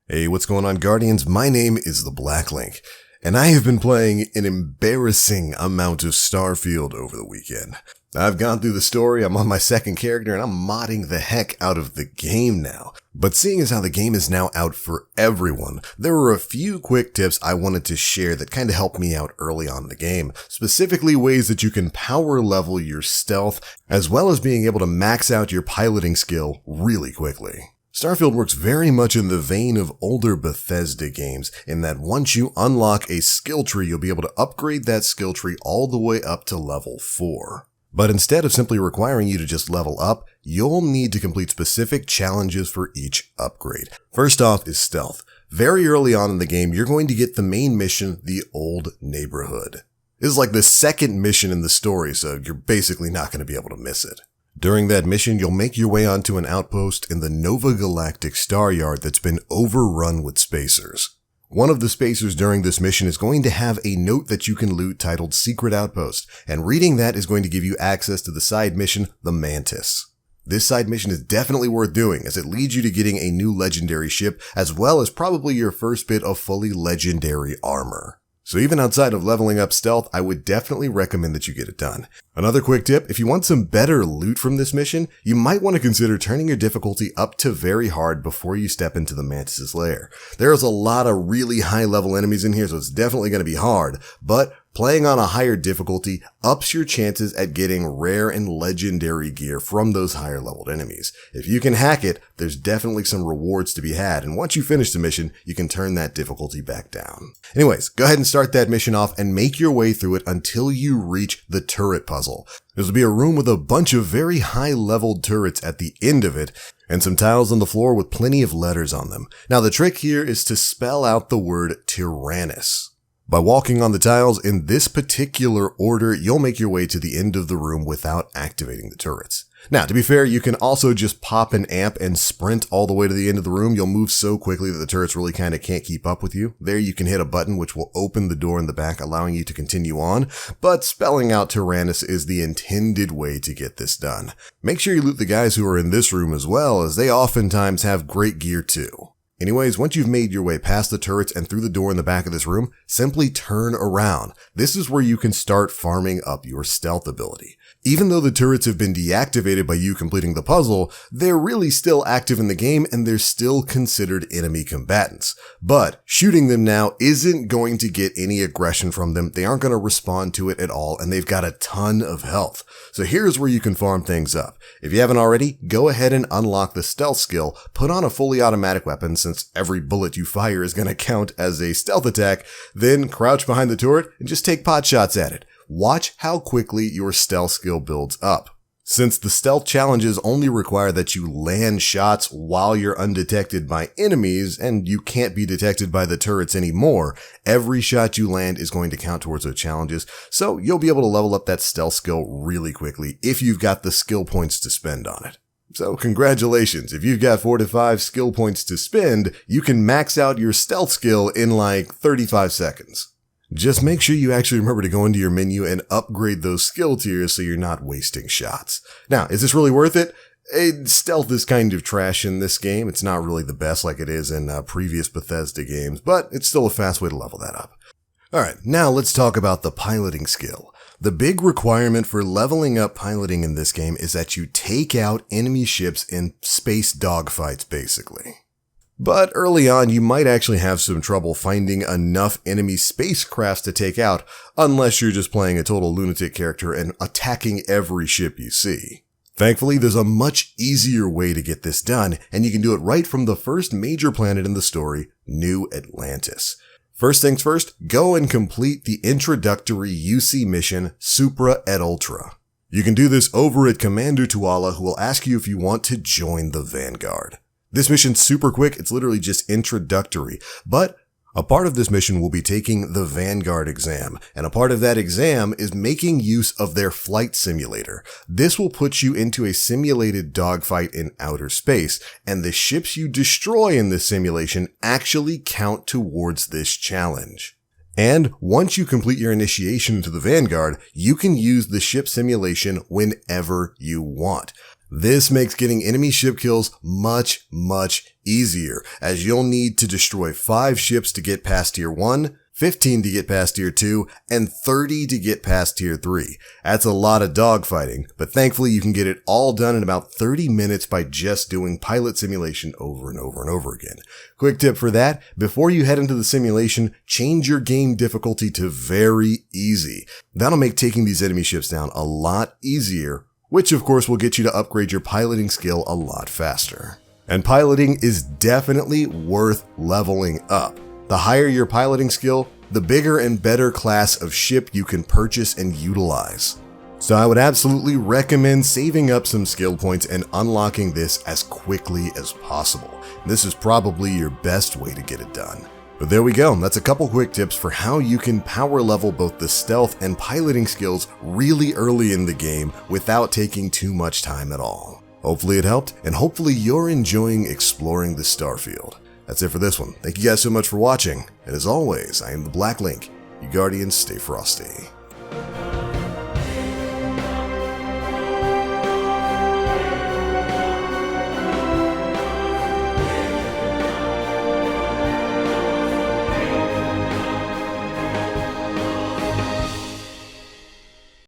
Hey, what's going on, Guardians? My name is the Black Link, and I have been playing an embarrassing amount of Starfield over the weekend. I've gone through the story, I'm on my second character, and I'm modding the heck out of the game now. But seeing as how the game is now out for everyone, there were a few quick tips I wanted to share that kind of helped me out early on in the game. Specifically ways that you can power level your stealth, as well as being able to max out your piloting skill really quickly. Starfield works very much in the vein of older Bethesda games, in that once you unlock a skill tree, you'll be able to upgrade that skill tree all the way up to level 4. But instead of simply requiring you to just level up, you'll need to complete specific challenges for each upgrade. First off is stealth. Very early on in the game, you're going to get the main mission, the Old Neighborhood. This is like the second mission in the story, so you're basically not going to be able to miss it. During that mission, you'll make your way onto an outpost in the Nova Galactic Star Yard that's been overrun with spacers. One of the spacers during this mission is going to have a note that you can loot titled Secret Outpost, and reading that is going to give you access to the side mission, the Mantis. This side mission is definitely worth doing, as it leads you to getting a new legendary ship, as well as probably your first bit of fully legendary armor. So even outside of leveling up stealth, I would definitely recommend that you get it done. Another quick tip, if you want some better loot from this mission, you might want to consider turning your difficulty up to very hard before you step into the Mantis' lair. There's a lot of really high level enemies in here, so it's definitely going to be hard, but playing on a higher difficulty ups your chances at getting rare and legendary gear from those higher leveled enemies. If you can hack it, there's definitely some rewards to be had, and once you finish the mission, you can turn that difficulty back down. Anyways, go ahead and start that mission off and make your way through it until you reach the turret puzzle. This will be a room with a bunch of very high leveled turrets at the end of it, and some tiles on the floor with plenty of letters on them. Now the trick here is to spell out the word TYRANNIS. By walking on the tiles in this particular order, you'll make your way to the end of the room without activating the turrets. Now, to be fair, you can also just pop an amp and sprint all the way to the end of the room. You'll move so quickly that the turrets really kind of can't keep up with you. There you can hit a button which will open the door in the back, allowing you to continue on, but spelling out TYRANNIS is the intended way to get this done. Make sure you loot the guys who are in this room as well, as they oftentimes have great gear too. Anyways, once you've made your way past the turrets and through the door in the back of this room, simply turn around. This is where you can start farming up your stealth ability. Even though the turrets have been deactivated by you completing the puzzle, they're really still active in the game and they're still considered enemy combatants. But shooting them now isn't going to get any aggression from them. They aren't going to respond to it at all, and they've got a ton of health. So here's where you can farm things up. If you haven't already, go ahead and unlock the stealth skill, put on a fully automatic weapon since every bullet you fire is going to count as a stealth attack, then crouch behind the turret and just take pot shots at it. Watch how quickly your stealth skill builds up. Since the stealth challenges only require that you land shots while you're undetected by enemies, and you can't be detected by the turrets anymore, every shot you land is going to count towards those challenges, so you'll be able to level up that stealth skill really quickly if you've got the skill points to spend on it. So congratulations, if you've got 4 to 5 skill points to spend, you can max out your stealth skill in like 35 seconds. Just make sure you actually remember to go into your menu and upgrade those skill tiers so you're not wasting shots. Now, is this really worth it? Stealth is kind of trash in this game. It's not really the best like it is in previous Bethesda games, but it's still a fast way to level that up. Alright, now let's talk about the piloting skill. The big requirement for leveling up piloting in this game is that you take out enemy ships in space dogfights, basically. But early on, you might actually have some trouble finding enough enemy spacecrafts to take out, unless you're just playing a total lunatic character and attacking every ship you see. Thankfully, there's a much easier way to get this done, and you can do it right from the first major planet in the story, New Atlantis. First things first, go and complete the introductory UC mission, Supra et Ultra. You can do this over at Commander Tuala, who will ask you if you want to join the Vanguard. This mission's super quick, it's literally just introductory, but a part of this mission will be taking the Vanguard exam, and a part of that exam is making use of their flight simulator. This will put you into a simulated dogfight in outer space, and the ships you destroy in this simulation actually count towards this challenge. And once you complete your initiation into the Vanguard, you can use the ship simulation whenever you want. This makes getting enemy ship kills much easier, as you'll need to destroy 5 ships to get past tier 1, 15 to get past tier 2, and 30 to get past tier 3. That's a lot of dogfighting, but thankfully you can get it all done in about 30 minutes by just doing pilot simulation over and over again. Quick tip for that, before you head into the simulation, change your game difficulty to very easy. That'll make taking these enemy ships down a lot easier, which of course will get you to upgrade your piloting skill a lot faster. And piloting is definitely worth leveling up. The higher your piloting skill, the bigger and better class of ship you can purchase and utilize. So I would absolutely recommend saving up some skill points and unlocking this as quickly as possible. This is probably your best way to get it done. But there we go, that's a couple quick tips for how you can power level both the stealth and piloting skills really early in the game without taking too much time at all. Hopefully it helped, and hopefully you're enjoying exploring the Starfield. That's it for this one. Thank you guys so much for watching, and as always, I am the Black Link. You Guardians, stay frosty.